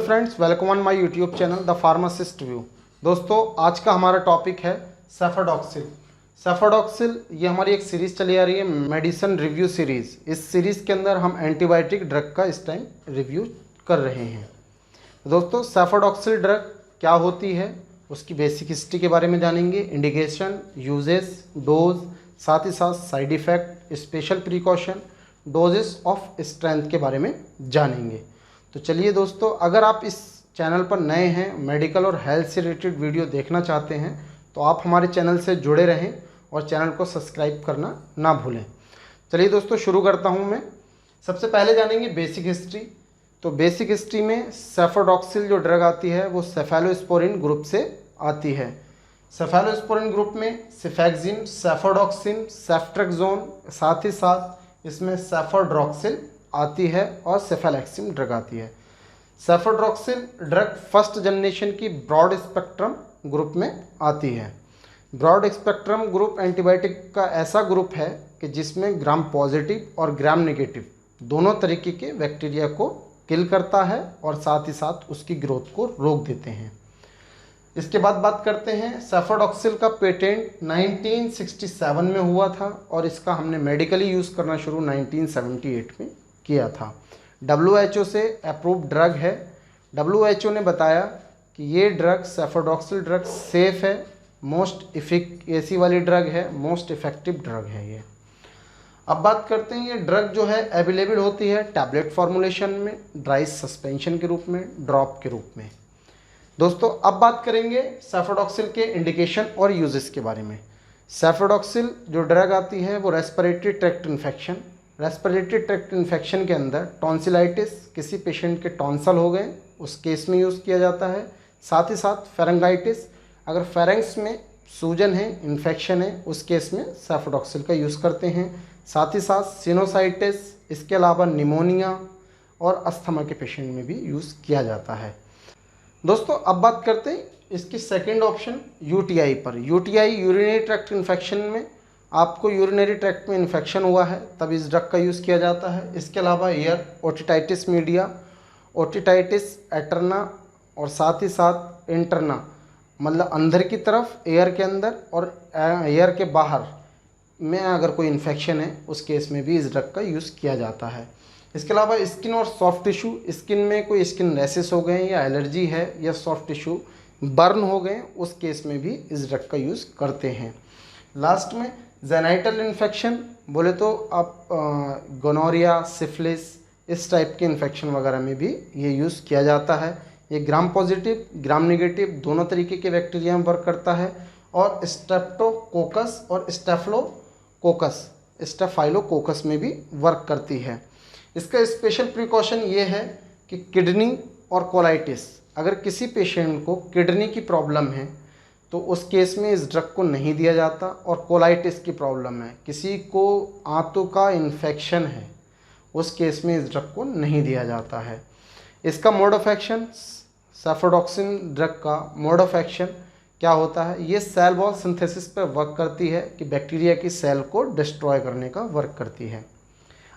Friends, welcome on my YouTube channel the pharmacist view. दोस्तों, आज का हमारा टॉपिक है सेफाडॉक्सिल। सेफाडॉक्सिल ये हमारी एक सीरीज़ चली आ रही है, मेडिसिन रिव्यू सीरीज़। इस सीरीज़ के अंदर हम एंटीबायोटिक ड्रग का इस टाइम रिव्यू कर रहे हैं। दोस्तों, सेफाडॉक्सिल ड्रग क्या होती है, उसकी बेसिक हिस्ट्री के बारे में जानेंगे, इंडिकेशन, यूजेस, डोज, साथ ही साथ side effect, special precaution, doses of strength के बारे में जानेंगे। तो चलिए दोस्तों, अगर आप इस चैनल पर नए हैं, मेडिकल और हेल्थ से रिलेटेड वीडियो देखना चाहते हैं, तो आप हमारे चैनल से जुड़े रहें और चैनल को सब्सक्राइब करना ना भूलें। चलिए दोस्तों, शुरू करता हूं मैं। सबसे पहले जानेंगे बेसिक हिस्ट्री। तो बेसिक हिस्ट्री में सेफाडॉक्सिल जो ड्रग आती है वो सेफेलोस्पोरिन ग्रुप से आती है। सेफेलोस्पोरिन ग्रुप में सिफेक्जिन, सेफाडॉक्सिन, सेफ्ट्रेक्सोन, साथ ही साथ इसमें सेफाड्रॉक्सिल आती है और सेफेलैक्सिन ड्रग आती है। सेफाड्रॉक्सिल ड्रग फर्स्ट जनरेशन की ब्रॉड स्पेक्ट्रम ग्रुप में आती है। ब्रॉड स्पेक्ट्रम ग्रुप एंटीबायोटिक का ऐसा ग्रुप है कि जिसमें ग्राम पॉजिटिव और ग्राम नेगेटिव दोनों तरीके के बैक्टीरिया को किल करता है और साथ ही साथ उसकी ग्रोथ को रोक देते हैं। इसके बाद बात करते हैं, सेफाडॉक्सिल का पेटेंट 1967 में हुआ था और इसका हमने मेडिकली यूज़ करना शुरू 1978 में किया था। WHO से अप्रूव्ड ड्रग है। WHO ने बताया कि ये ड्रग सेफाडॉक्सिल ड्रग सेफ है, मोस्ट इफिकेसी वाली ड्रग है, मोस्ट इफेक्टिव ड्रग है ये। अब बात करते हैं, ये ड्रग जो है अवेलेबल होती है टैबलेट फॉर्मुलेशन में, ड्राई सस्पेंशन के रूप में, ड्रॉप के रूप में। दोस्तों, अब बात करेंगे सेफाडॉक्सिल के इंडिकेशन और यूजेस के बारे में। सेफाडॉक्सिल जो ड्रग आती है वो respiratory tract infection, respiratory tract infection के अंदर टॉन्सिलाइटिस, किसी पेशेंट के टॉन्सल हो गए उस केस में यूज़ किया जाता है। साथ ही साथ फेरेंगाइटिस, अगर फेरेंग्स में सूजन है, इन्फेक्शन है, उस केस में सेफाडॉक्सिल का यूज़ करते हैं। साथ ही साथ सिनोसाइटिस, इसके अलावा निमोनिया और अस्थमा के पेशेंट में भी यूज़ किया जाता है। दोस्तों, अब बात करते हैं इसकी सेकेंड ऑप्शन यूटीआई पर। यूटीआई यूरिनरी ट्रैक्ट इन्फेक्शन में आपको यूरिनरी ट्रैक्ट में इन्फेक्शन हुआ है तब इस ड्रग का यूज़ किया जाता है। इसके अलावा ईयर ओटिटाइटिस मीडिया, ओटिटाइटिस एटर्ना और साथ ही साथ इंटरना, मतलब अंदर की तरफ एयर के अंदर और एयर के बाहर में अगर कोई इन्फेक्शन है उस केस में भी इस ड्रग का यूज़ किया जाता है। इसके अलावा स्किन और सॉफ्ट टिश्यू, स्किन में कोई स्किन रैशेस हो गए या एलर्जी है या सॉफ्ट टिश्यू बर्न हो गए, उस केस में भी इस ड्रग का यूज़ करते हैं। लास्ट में जेनाइटल इन्फेक्शन बोले तो आप गोनोरिया, सिफिलिस, इस टाइप के इन्फेक्शन वगैरह में भी ये यूज़ किया जाता है। ये ग्राम पॉजिटिव, ग्राम नेगेटिव दोनों तरीके के बैक्टीरिया में वर्क करता है और स्ट्रेप्टोकोकस और स्टेफाइलोकोकस में भी वर्क करती है। इसका स्पेशल प्रिकॉशन ये है कि किडनी और कोलाइटिस, अगर किसी पेशेंट को किडनी की प्रॉब्लम है तो उस केस में इस ड्रग को नहीं दिया जाता, और कोलाइटिस की प्रॉब्लम है, किसी को आंतों का इन्फेक्शन है, उस केस में इस ड्रग को नहीं दिया जाता है। इसका मोड ऑफ एक्शन, सेफाडॉक्सिल ड्रग का मोड ऑफ एक्शन क्या होता है, ये सेल वॉल सिंथेसिस पर वर्क करती है कि बैक्टीरिया की सेल को डिस्ट्रॉय करने का वर्क करती है।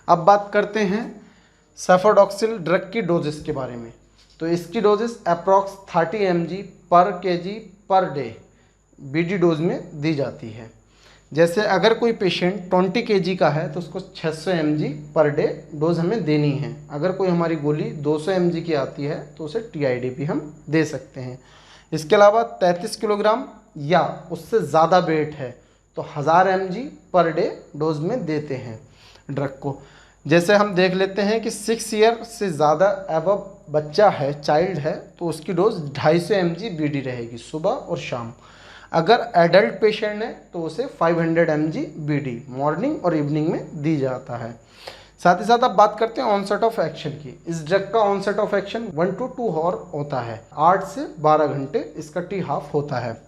अब बात करते हैं सेफाडॉक्सिल ड्रग की डोजेस के बारे में। तो इसकी डोजेस अप्रॉक्स 30 mg पर kg पर डे बीडी डोज में दी जाती है। जैसे अगर कोई पेशेंट 20 kg का है तो उसको 600 mg पर डे डोज हमें देनी है। अगर कोई हमारी गोली 200 mg की आती है तो उसे TID भी हम दे सकते हैं। इसके अलावा 33 किलोग्राम या उससे ज़्यादा वेट है तो 1000 mg पर डे डोज में देते हैं ड्रग को। जैसे हम देख लेते हैं कि 6 ईयर से ज़्यादा एबव बच्चा है, चाइल्ड है, तो उसकी डोज 250 mg बीडी रहेगी सुबह और शाम। अगर एडल्ट पेशेंट है तो उसे 500 mg बीडी मॉर्निंग और इवनिंग में दी जाता है। साथ ही साथ अब बात करते हैं ऑनसेट ऑफ एक्शन की। इस ड्रग का onset of action 1 to 2 hour होता है, 8 से 12 घंटे इसका T-half होता है।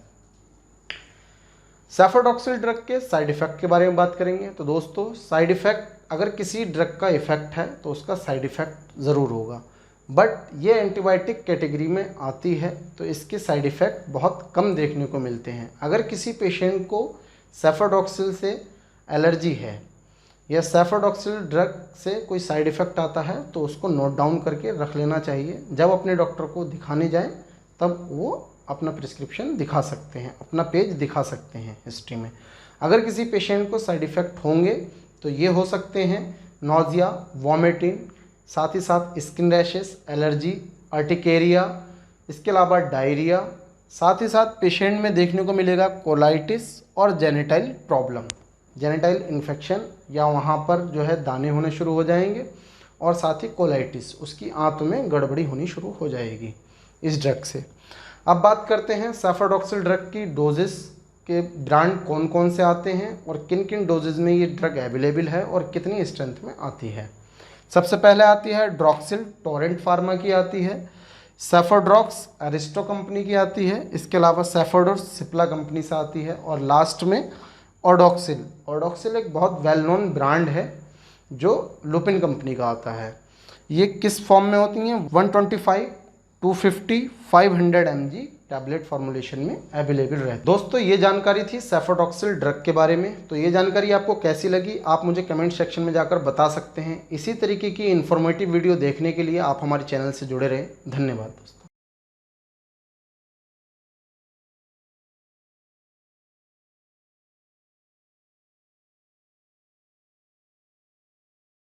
सेफाडॉक्सिल ड्रग के साइड इफ़ेक्ट के बारे में बात करेंगे। तो दोस्तों, साइड इफ़ेक्ट, अगर किसी ड्रग का इफ़ेक्ट है तो उसका साइड इफ़ेक्ट ज़रूर होगा, बट ये एंटीबायोटिक कैटेगरी में आती है तो इसके साइड इफ़ेक्ट बहुत कम देखने को मिलते हैं। अगर किसी पेशेंट को सेफाडॉक्सिल से एलर्जी है यह सेफाडॉक्सिल ड्रग से कोई साइड इफ़ेक्ट आता है तो उसको नोट डाउन करके रख लेना चाहिए। जब अपने डॉक्टर को दिखाने जाएं तब वो अपना प्रिस्क्रिप्शन दिखा सकते हैं, अपना पेज दिखा सकते हैं हिस्ट्री में। अगर किसी पेशेंट को साइड इफ़ेक्ट होंगे तो ये हो सकते हैं नोज़िया, वॉमिटिंग, साथ ही साथ स्किन रैशेस, एलर्जी, अर्टिकेरिया, इसके अलावा डायरिया, साथ ही साथ पेशेंट में देखने को मिलेगा कोलाइटिस और जेनिटाइल प्रॉब्लम, जेनिटाइल इन्फेक्शन, या वहाँ पर जो है दाने होने शुरू हो जाएंगे, और साथ ही कोलाइटिस, उसकी आंत में गड़बड़ी होनी शुरू हो जाएगी इस ड्रग से। अब बात करते हैं सेफाडॉक्सिल ड्रग की डोजेस के ब्रांड कौन कौन से आते हैं और किन किन डोजेज में ये ड्रग अवेलेबल है और कितनी स्ट्रेंथ में आती है। सबसे पहले आती है ड्रॉक्सिल, टोरेंट फार्मा की आती है। सेफाड्रॉक्स एरिस्टो कंपनी की आती है। इसके अलावा सेफाडोर्स सिप्ला कंपनी से आती है। और लास्ट में ओडोक्सिल। ओडोक्सिल एक बहुत वेल नोन ब्रांड है जो लुपिन कंपनी का आता है। ये किस फॉर्म में होती हैं? 125, 250, 500 mg टैबलेट फॉर्मुलेशन में अवेलेबल रहे। दोस्तों, ये जानकारी थी सेफाडॉक्सिल ड्रग के बारे में। तो ये जानकारी आपको कैसी लगी आप मुझे कमेंट सेक्शन में जाकर बता सकते हैं। इसी तरीके की इन्फॉर्मेटिव वीडियो देखने के लिए आप हमारे चैनल से जुड़े रहें। धन्यवाद दोस्तों।